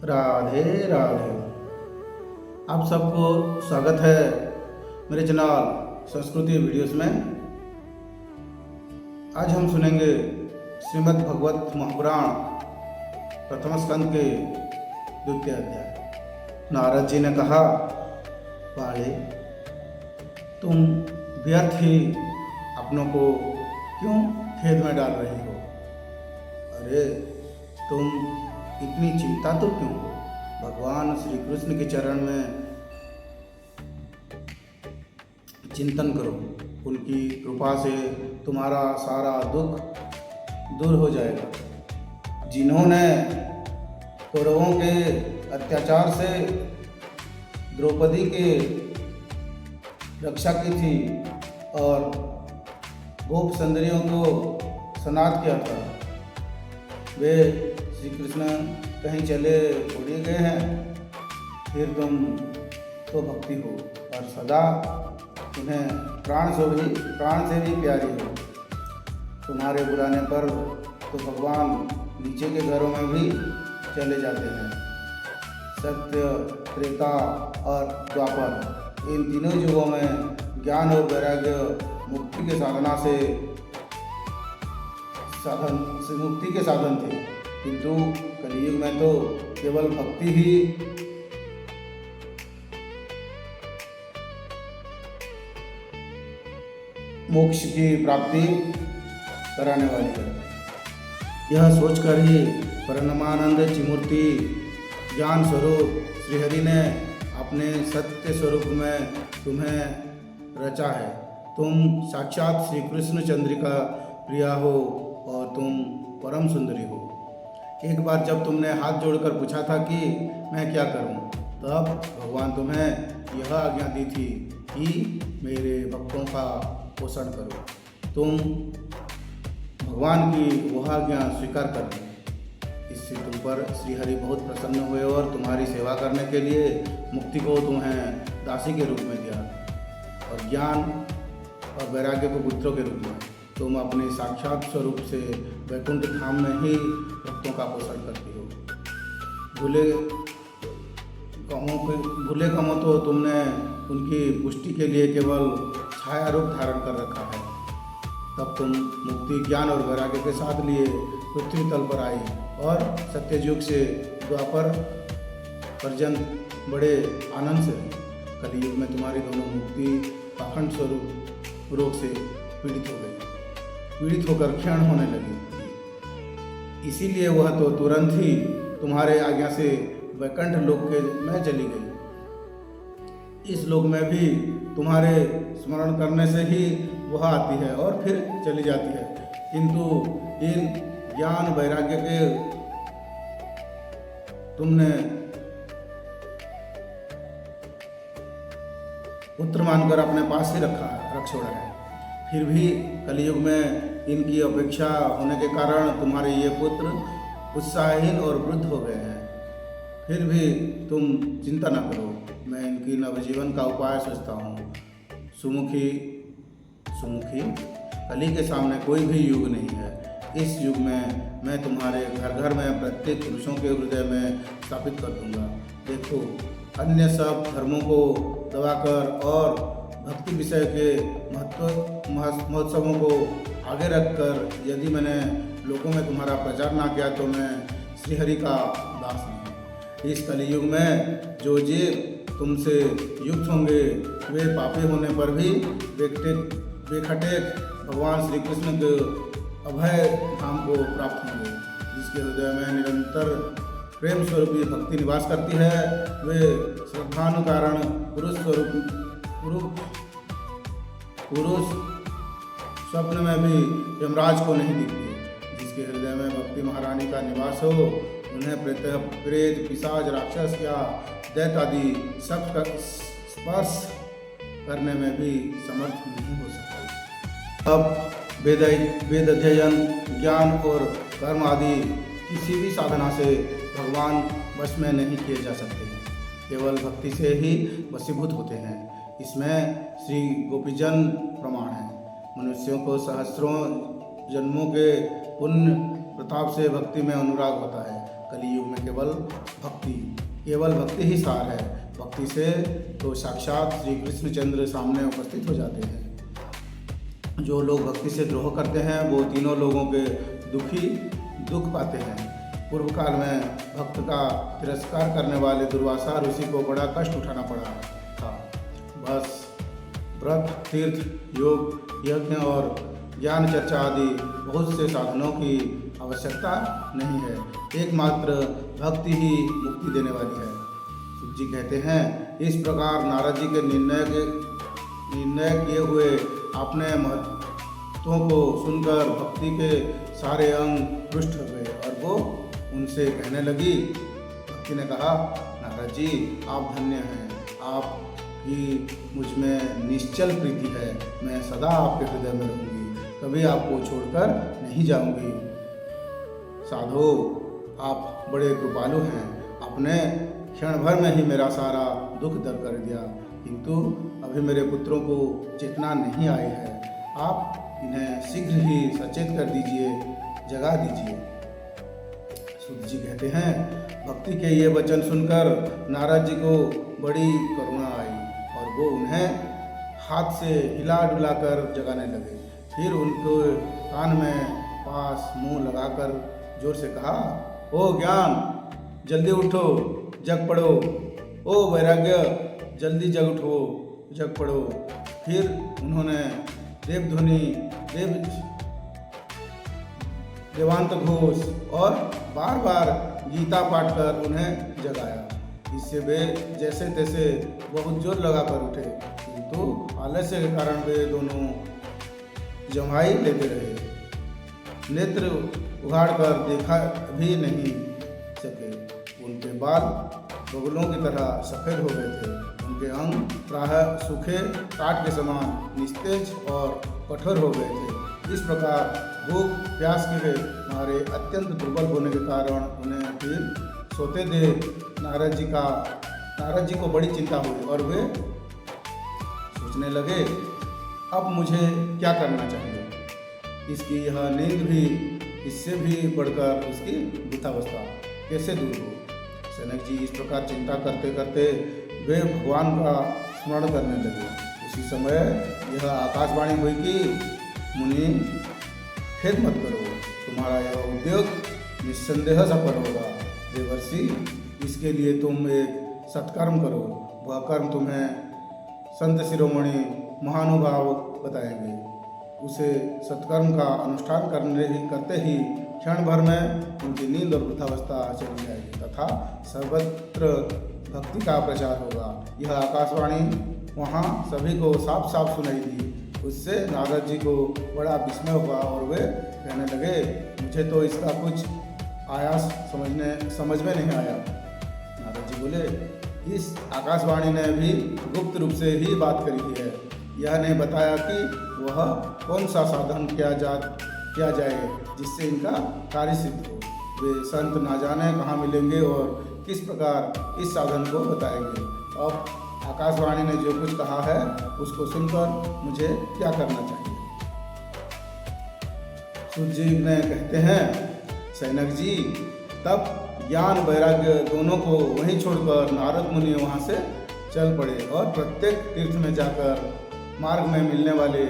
राधे राधे। आप सबको स्वागत है मेरे चैनल संस्कृति वीडियोस में। आज हम सुनेंगे श्रीमद् भगवत महापुराण प्रथम स्कंद के द्वितीय अध्याय। नारद जी ने कहा, बाले, तुम व्यर्थ ही अपनों को क्यों खेद में डाल रही हो? अरे, तुम इतनी चिंता तो क्यों? भगवान श्री कृष्ण के चरण में चिंतन करो। उनकी कृपा से तुम्हारा सारा दुख दूर हो जाएगा। जिन्होंने कौरवों के अत्याचार से द्रौपदी के रक्षा की थी और गोप सुंदरियों को स्नात किया था, वे श्री कृष्ण कहीं चले उड़े गए हैं। फिर तुम तो भक्ति हो और सदा उन्हें प्राण से भी प्यारी हो। तुम्हारे बुलाने पर तो भगवान नीचे के घरों में भी चले जाते हैं। सत्य, त्रेता और द्वापर, इन तीनों युगों में ज्ञान और वैराग्य मुक्ति के साधन थे, किंतु कलयुग में तो केवल भक्ति ही मोक्ष की प्राप्ति कराने वाली है। यह सोचकर ही परमानंद चिमूर्ति ज्ञान स्वरूप श्रीहरि ने अपने सत्य स्वरूप में तुम्हें रचा है। तुम साक्षात श्री कृष्ण चंद्रिका प्रिया हो और तुम परम सुंदरी हो। एक बार जब तुमने हाथ जोड़कर पूछा था कि मैं क्या करूं, तब भगवान तुम्हें यह आज्ञा दी थी कि मेरे भक्तों का पोषण करो। तुम भगवान की वह आज्ञा स्वीकार कर ली। इससे तुम पर श्रीहरि बहुत प्रसन्न हुए और तुम्हारी सेवा करने के लिए मुक्ति को तुम्हें दासी के रूप में दिया और ज्ञान और वैराग्य को पुत्रों के रूप में। तुम अपने साक्षात स्वरूप से वैकुंठ धाम में ही भक्तों का पोषण करती हो। भूले कमों तो तुमने उनकी पुष्टि के लिए केवल छाया रूप धारण कर रखा है। तब तुम मुक्ति, ज्ञान और वैराग्य के साथ लिए पृथ्वी तल पर आई और सत्ययुग से द्वापर पर्यंत बड़े आनंद से। कलयुग में तुम्हारी दोनों मुक्ति पाखंड स्वरूप रोग से पीड़ित होकर क्षीण होने लगी। इसीलिए वह तो तुरंत ही तुम्हारे आज्ञा से वैकुंठ लोक में चली गई। इस लोक में भी तुम्हारे स्मरण करने से ही वह आती है और फिर चली जाती है, किंतु इन ज्ञान वैराग्य के तुमने पुत्र मानकर अपने पास ही रख छोड़ा है। फिर भी कलयुग में इनकी अपेक्षा होने के कारण तुम्हारे ये पुत्र उत्साहहीन और वृद्ध हो गए हैं। फिर भी तुम चिंता न करो, मैं इनकी नवजीवन का उपाय सोचता हूँ। सुमुखी, कली के सामने कोई भी युग नहीं है। इस युग में मैं तुम्हारे घर घर में प्रत्येक पुरुषों के हृदय में स्थापित कर दूंगा। देखो, अन्य सब धर्मों को दबाकर और भक्ति विषय के महोत्सवों को आगे रखकर यदि मैंने लोगों में तुम्हारा प्रचार ना किया तो मैं श्रीहरि का दास नहीं। इस कलयुग में जो जीव तुमसे युक्त होंगे वे पापी होने पर भी बेखटेक भगवान श्री कृष्ण के अभय धाम को प्राप्त होंगे, जिसके हृदय में निरंतर प्रेम स्वरूपी भक्ति निवास करती है। वे श्रद्धानु कारण पुरुष स्वप्न में भी यमराज को नहीं दिखती। जिसके हृदय में भक्ति महारानी का निवास हो, उन्हें प्रेत, पिशाच, राक्षस या दैत्य आदि सब का स्पर्श करने में भी समर्थ नहीं हो सकते। अब वेद अध्ययन, ज्ञान और कर्म आदि किसी भी साधना से भगवान वश में नहीं किए जा सकते हैं, केवल भक्ति से ही वशीभूत होते हैं। इसमें श्री गोपीजन प्रमाण है। मनुष्यों को सहस्रों जन्मों के पुण्य प्रताप से भक्ति में अनुराग होता है कलियुग में केवल भक्ति ही सार है। भक्ति से तो साक्षात श्री कृष्णचंद्र सामने उपस्थित हो जाते हैं। जो लोग भक्ति से द्रोह करते हैं वो तीनों लोगों के दुख पाते हैं। पूर्व काल में भक्त का तिरस्कार करने वाले दुर्वासा ऋषि को बड़ा कष्ट उठाना पड़ा था। बस व्रत, तीर्थ, योग, यज्ञ और ज्ञान चर्चा आदि बहुत से साधनों की आवश्यकता नहीं है, एकमात्र भक्ति ही मुक्ति देने वाली है। शिव जी कहते हैं, इस प्रकार नारद जी के निर्णय किए हुए अपने महत्वों को सुनकर भक्ति के सारे अंग रुष्ट हो गए और वो उनसे कहने लगी। भक्ति ने कहा, नारद जी आप धन्य हैं, आपकी मुझ में निश्चल प्रीति है, मैं सदा आपके हृदय में रहूँगी, कभी आपको छोड़कर नहीं जाऊँगी। साधो आप बड़े कृपालु हैं, आपने क्षण भर में ही मेरा सारा दुख दर कर दिया, किंतु अभी मेरे पुत्रों को चेतना नहीं आई है, आप इन्हें शीघ्र ही सचेत कर दीजिए, जगा दीजिए। सूत जी कहते हैं, भक्ति के ये वचन सुनकर नारद जी को बड़ी करुणा आई और वो उन्हें हाथ से हिला डुला कर जगाने लगे। फिर उनको कान में पास मुंह लगाकर जोर से कहा, ओ ज्ञान जल्दी उठो जग पड़ो, ओ वैराग्य जल्दी जग उठो जग पड़ो। फिर उन्होंने देवांत घोष और बार बार गीता पाठ कर उन्हें जगाया। इससे वे जैसे तैसे बहुत जोर लगाकर उठे, किंतु आलस्य के कारण वे दोनों जमाई लेते रहे। नेत्र उघाड़कर देखा भी नहीं सके। उनके बाल बगुलों की तरह सफ़ेद हो गए थे। उनके अंग प्रायः सूखे काठ के समान निस्तेज और कठोर हो गए थे। इस प्रकार भूख प्यास के मारे अत्यंत दुर्बल होने के कारण उन्हें फिर सोते देख नारद जी को बड़ी चिंता हुई और वे सोचने लगे, अब मुझे क्या करना चाहिए। इसकी यह नींद भी इससे भी बढ़कर उसकी वृद्धावस्था कैसे दूर हो। सनक जी इस प्रकार चिंता करते करते वे भगवान का स्मरण करने लगे। उसी समय यह आकाशवाणी हुई कि मुनि खेद मत करो, तुम्हारा यह उद्योग निस्संदेह सफल होगा। देवर्षि इसके लिए तुम एक सत्कर्म करो, वह कर्म तुम्हें संत शिरोमणि महानुभाव बताएंगे। उसे सत्कर्म का अनुष्ठान करते ही क्षण भर में उनकी नींद और वृद्धावस्था चली जाएगी तथा सर्वत्र भक्ति का प्रचार होगा। यह आकाशवाणी वहाँ सभी को साफ साफ सुनाई दी। उससे नारद जी को बड़ा विस्मय हुआ और वे कहने लगे, मुझे तो इसका कुछ आयास समझ में नहीं आया। नारद जी बोले, इस आकाशवाणी ने भी गुप्त रूप से ही बात करी है। यह नहीं बताया कि वह कौन सा साधन किया जाए जिससे इनका कार्य सिद्ध हो। वे संत ना जाने कहाँ मिलेंगे और किस प्रकार इस साधन को बताएंगे। अब आकाशवाणी ने जो कुछ कहा है उसको सुनकर मुझे क्या करना चाहिए। सूत जी ने कहते हैं, सैनक जी तब ज्ञान वैराग्य दोनों को वहीं छोड़कर नारद मुनि वहाँ से चल पड़े और प्रत्येक तीर्थ में जाकर मार्ग में मिलने वाले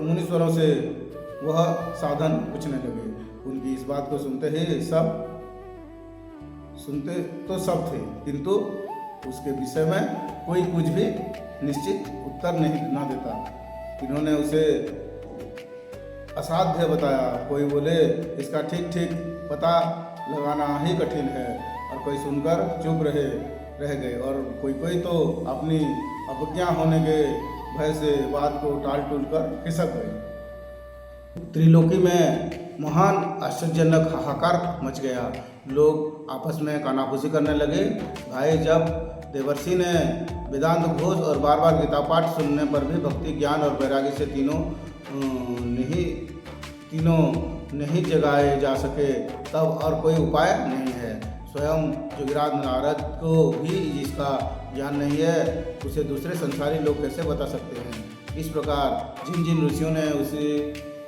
मुनीश्वरों से वह साधन पूछने लगे। उनकी इस बात को सुनते तो सब थे, किंतु उसके विषय में कोई कुछ भी निश्चित उत्तर न देता। इन्होंने उसे असाध्य बताया। कोई बोले इसका ठीक पता लगाना ही कठिन है और कोई सुनकर चुप रह गए और कोई तो अपनी अवज्ञा होने के भय से बात को टाल टूल कर खिसक गए। त्रिलोकी में महान आश्चर्यजनक हाहाकार मच गया। लोग आपस में कानाफूसी करने लगे। भाई जब देवर्षि ने वेदांत घोष और बार बार गीता पाठ सुनने पर भी भक्ति ज्ञान और वैराग्य से तीनों नहीं जगाए जा सके, तब और कोई उपाय नहीं है। स्वयं जोगिराज नारद को भी जिसका ज्ञान नहीं है उसे दूसरे संसारी लोग कैसे बता सकते हैं। इस प्रकार जिन ऋषियों ने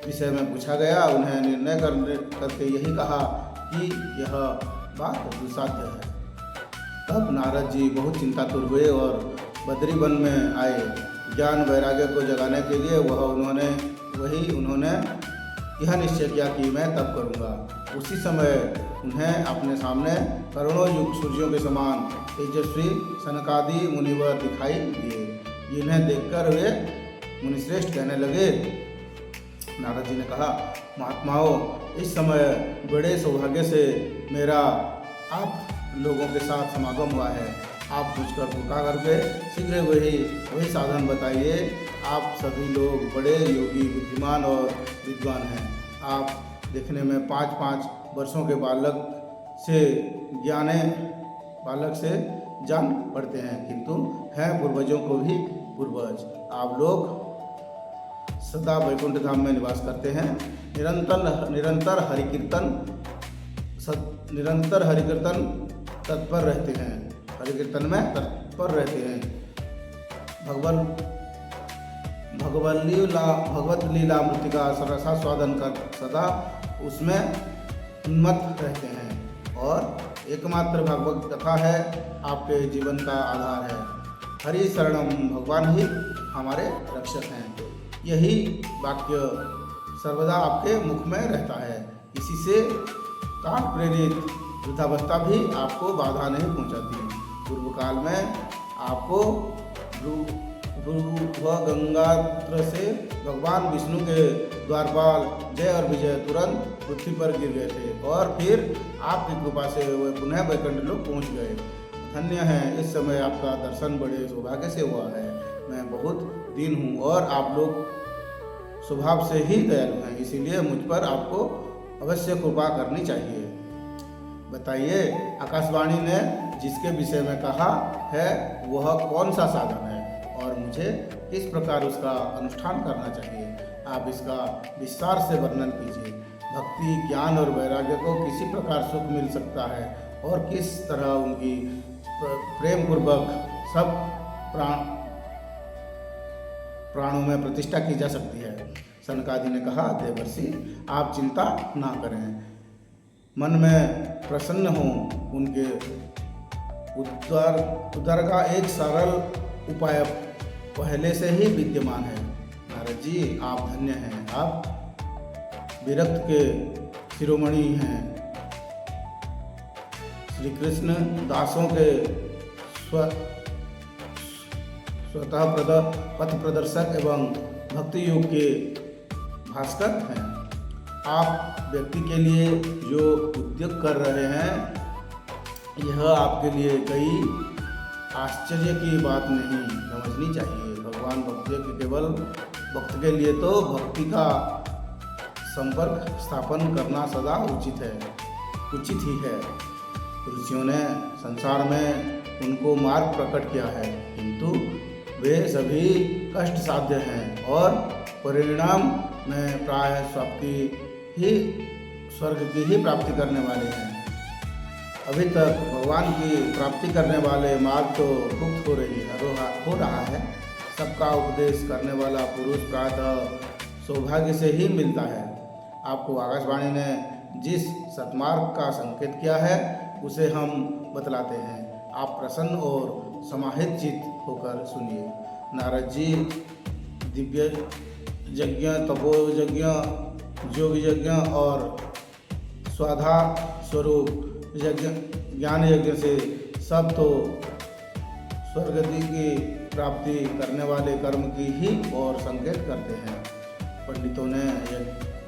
विषय में पूछा गया, उन्हें निर्णय करके यही कहा कि यह बात दुस्साध्य है। तब नारद जी बहुत चिंतातुर हुए और बद्री वन में आए। ज्ञान वैराग्य को जगाने के लिए उन्होंने यह निश्चय किया कि मैं तप करूँगा। उसी समय उन्हें अपने सामने करोड़ों युग सूर्यों के समान तेजस्वी सनकादि मुनिवर दिखाई दिए, जिन्हें देखकर वे मुनिश्रेष्ठ कहने लगे। नारद जी ने कहा, महात्माओं, इस समय बड़े सौभाग्य से मेरा आप लोगों के साथ समागम हुआ है। आप मुझकर कृपा करके शीघ्र वही साधन बताइए। आप सभी लोग बड़े योगी, बुद्धिमान और विद्वान हैं। आप देखने में 5-5 वर्षों के बालक से जान पड़ते हैं, किंतु हैं पूर्वजों को भी पूर्वज। आप लोग सदा वैकुंठ धाम में निवास करते हैं। निरंतर हरिकीर्तन तत्पर रहते हैं। हरिकीर्तन में तत्पर रहते हैं। भगवत लीला मृतिका सरसा स्वादन कर सदा उसमें उन्मत्त रहते हैं। और एकमात्र भगवत कथा है आपके जीवन का आधार है। हरि शरणम, भगवान ही हमारे रक्षक हैं। यही वाक्य सर्वदा आपके मुख में रहता है। इसी से काल प्रेरित वृद्धावस्था भी आपको बाधा नहीं पहुंचाती। पूर्व काल में आपको गंगात्र से भगवान विष्णु के द्वारपाल जय और विजय तुरंत पृथ्वी पर गिर गए थे और फिर आपकी कृपा से वे पुनः वैकुंठ लोक पहुँच गए। धन्य हैं, इस समय आपका दर्शन बड़े सौभाग्य से हुआ है। मैं बहुत दीन हूँ और आप लोग स्वभाव से ही दयालु हैं, इसीलिए मुझ पर आपको अवश्य कृपा करनी चाहिए। बताइए, आकाशवाणी ने जिसके विषय में कहा है वह कौन सा साधन है और मुझे किस प्रकार उसका अनुष्ठान करना चाहिए? आप इसका विस्तार से वर्णन कीजिए। भक्ति, ज्ञान और वैराग्य को किसी प्रकार सुख मिल सकता है और किस तरह उनकी प्रेम पूर्वक सब प्राणों में प्रतिष्ठा की जा सकती है। सनकादि ने कहा, देवर्षि, आप चिंता ना करें, मन में प्रसन्न हो। उनके उद्धार का एक सरल उपाय पहले से ही विद्यमान है। नारद जी, आप धन्य हैं। आप विरक्त के शिरोमणि हैं। श्री कृष्ण दासों के स्वतः पथ प्रदर्शक एवं भक्ति योग के भास्कर हैं। आप व्यक्ति के लिए जो उद्योग कर रहे हैं, यह आपके लिए कोई आश्चर्य की बात नहीं समझनी चाहिए। भगवान भक्त केवल भक्त के लिए तो भक्ति का संपर्क स्थापन करना सदा उचित ही है। ऋषियों ने संसार में उनको मार्ग प्रकट किया है, किंतु वे सभी कष्ट साध्य हैं और परिणाम में प्राय स्वर्ग की ही प्राप्ति करने वाले हैं। अभी तक भगवान की प्राप्ति करने वाले मार्ग तो गुप्त हो रहा है। सबका उपदेश करने वाला पुरुष प्रातः सौभाग्य से ही मिलता है। आपको आकाशवाणी ने जिस सतमार्ग का संकेत किया है उसे हम बतलाते हैं। आप प्रसन्न और समाहित चित्त होकर सुनिए। नारद जी दिव्य यज्ञ, तपोयज्ञ, योग यज्ञ और स्वाधा स्वरूप यज्ञ, ज्ञान यज्ञ से सब तो स्वर्गति की प्राप्ति करने वाले कर्म की ही और संकेत करते हैं। पंडितों ने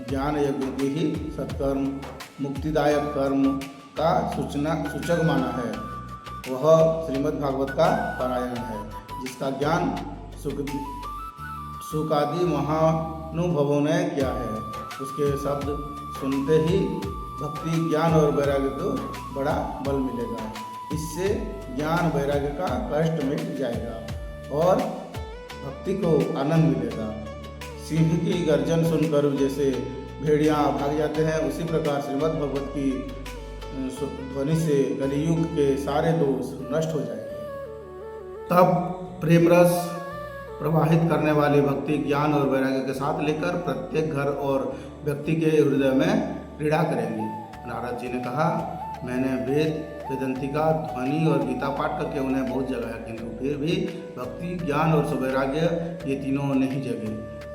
ज्ञान यज्ञ की ही सत्कर्म, मुक्तिदायक कर्म का सूचक माना है। वह श्रीमद् भागवत का पारायण है, जिसका ज्ञान सुकादि महानुभवों ने किया है। उसके शब्द सुनते ही भक्ति, ज्ञान और वैराग्य को बड़ा बल मिलेगा। इससे ज्ञान वैराग्य का कष्ट मिट जाएगा और भक्ति को आनंद मिलेगा। सिंह की गर्जन सुनकर जैसे भेड़ियाँ भाग जाते हैं, उसी प्रकार श्रीमद् भगवत की ध्वनि से कलियुग के सारे दोष नष्ट हो जाएंगे। तब प्रेम रस प्रवाहित करने वाली भक्ति ज्ञान और वैराग्य के साथ लेकर प्रत्येक घर और व्यक्ति के हृदय में क्रीड़ा करेंगी। नारद जी ने कहा, मैंने वेदांतिका ध्वनि और गीता पाठ करके उन्हें बहुत जगाया, किंतु फिर भी भक्ति ज्ञान और स्वैराग्य ये तीनों नहीं जगे।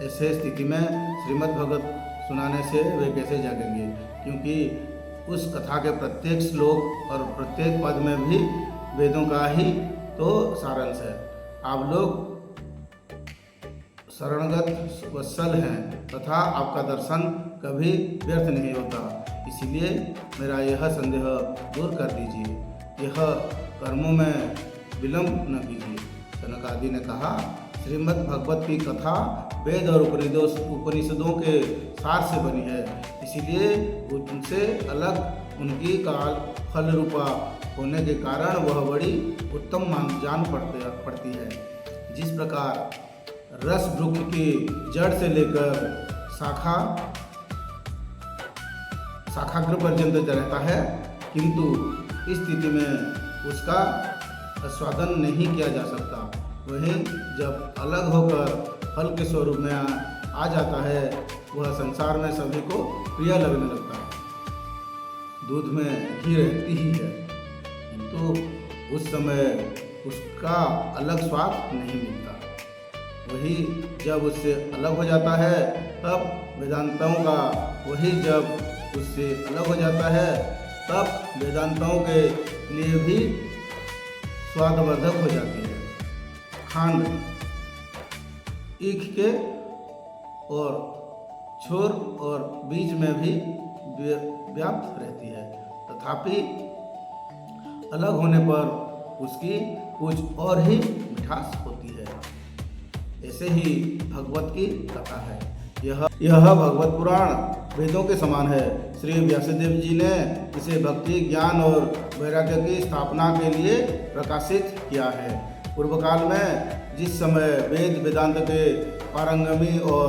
ऐसे स्थिति में श्रीमद् भगवत सुनाने से वे कैसे जागेंगे, क्योंकि उस कथा के प्रत्येक श्लोक और प्रत्येक पद में भी वेदों का ही तो सारांश है। आप लोग शरणगत वत्सल हैं तथा आपका दर्शन कभी व्यर्थ नहीं होता, इसलिए मेरा यह संदेह दूर कर दीजिए, यह कर्मों में विलंब न कीजिए। सनक आदि ने कहा, श्रीमद् भगवत की कथा वेद और उपनिषदों के सार से बनी है, इसीलिए उनसे अलग उनकी काल फल रूपा होने के कारण वह बड़ी उत्तम जान पड़ती है। जिस प्रकार रस वृक्ष की जड़ से लेकर शाखाग्र पर्यंत रहता है, किंतु इस स्थिति में उसका आस्वादन नहीं किया जा सकता, वहीं जब अलग होकर फल के स्वरूप में आ जाता है, वह संसार में सभी को प्रिय लगने लगता है। दूध में घी रहती ही है, किंतु उस समय उसका अलग स्वाद नहीं मिलता। वही जब उससे अलग हो जाता है तब वेदांतों का जब उससे अलग हो जाता है तब वेदांतों के लिए भी स्वादवर्धक हो जाती है। खांड ईख के और छोर और बीज में भी व्याप्त रहती है, तथापि अलग होने पर उसकी कुछ और ही मिठास होती है। ऐसे ही भगवत की कथा है। यह भगवत पुराण वेदों के समान है। श्री व्यासदेव जी ने इसे भक्ति ज्ञान और वैराग्य की स्थापना के लिए प्रकाशित किया है। पूर्व काल में जिस समय वेद वेदांत के पारंगमी और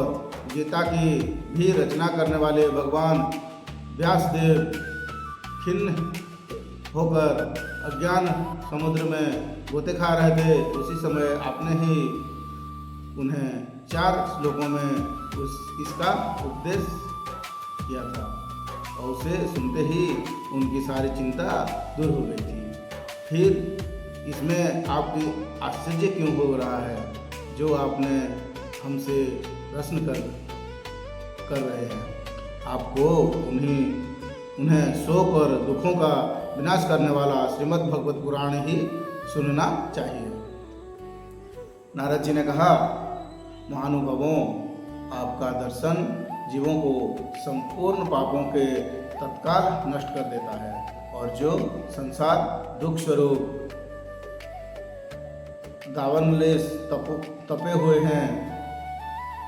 गीता की भी रचना करने वाले भगवान व्यासदेव खिन्न होकर अज्ञान समुद्र में गोते खा रहे थे, उसी समय आपने ही उन्हें 4 श्लोकों में इसका उपदेश किया था और उसे सुनते ही उनकी सारी चिंता दूर हो गई थी। फिर इसमें आपकी आश्चर्य क्यों हो रहा है, जो आपने हमसे प्रश्न कर रहे हैं? आपको उन्हें शोक और दुखों का विनाश करने वाला श्रीमद् भगवत पुराण ही सुनना चाहिए। नारद जी ने कहा, महानुभावों, आपका दर्शन जीवों को संपूर्ण पापों के तत्काल नष्ट कर देता है और जो संसार दुख स्वरूप दावानलेश तपे हुए हैं,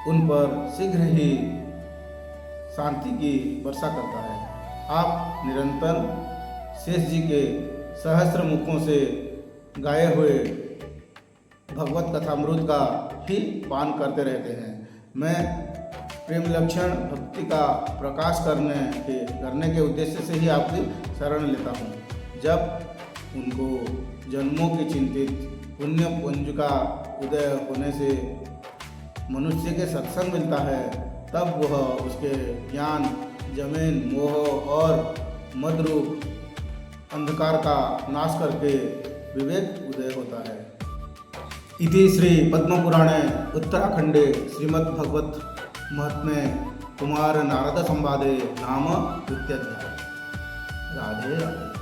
उन पर शीघ्र ही शांति की वर्षा करता है। आप निरंतर शेष जी के सहस्त्र मुखों से गाए हुए भगवत कथामृत का ही पान करते रहते हैं। मैं प्रेम लक्षण भक्ति का प्रकाश करने के उद्देश्य से ही आपकी शरण लेता हूँ। जब उनको जन्मों की चिंतित पुण्य पुंज का उदय होने से मनुष्य के सत्संग मिलता है, तब वह उसके ज्ञान, जमीन, मोह और मदरूप अंधकार का नाश करके विवेक उदय होता है। इति श्री पद्मपुराणे उत्तराखंडे श्रीमद्भगवत महात्म्ये कुमार नारद संवादे नाम द्वितीयोऽध्यायः। राधे राधे।